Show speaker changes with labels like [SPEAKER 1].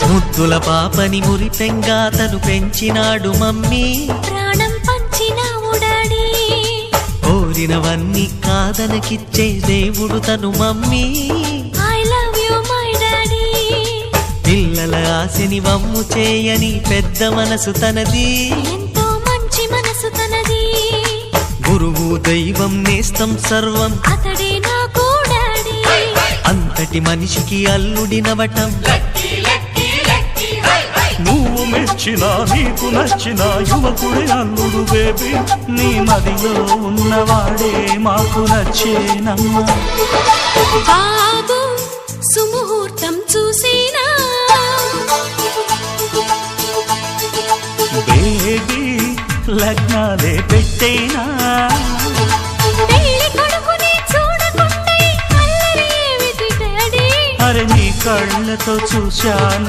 [SPEAKER 1] ముద్దుల పాపని మురిపెంగా తను పెంచినాడు మమ్మీ,
[SPEAKER 2] ప్రాణం పంచినావు డాడీ,
[SPEAKER 1] కోరినవన్నీ కాదనకిచ్చే దేవుడు తను mummy.
[SPEAKER 2] I love you my daddy.
[SPEAKER 1] పిల్లల ఆశని వమ్ము చేయని పెద్ద మనసు తనది,
[SPEAKER 2] ఎంతో మంచి మనసు తనది.
[SPEAKER 1] గురువు దైవం నేస్తం సర్వం
[SPEAKER 2] అతడే నాకు డాడీ.
[SPEAKER 1] అంతటి మనిషికి అల్లుడినవటం,
[SPEAKER 3] నువ్వు మెచ్చినా నీకు నచ్చిన యువకుడే అల్లుడు బేబీ, నీ మదిలో ఉన్నవాడే మాకు నచ్చేనమ్మా.
[SPEAKER 2] బాబు సుముహూర్తం చూసినా,
[SPEAKER 3] బేబీ లగ్నాలే పెట్టేనా,
[SPEAKER 2] పెళ్లి కొడుకుని చూడకుండా అల్లరి ఏమిటి డాడీ?
[SPEAKER 3] అరే నీ కళ్ళతో చూశాను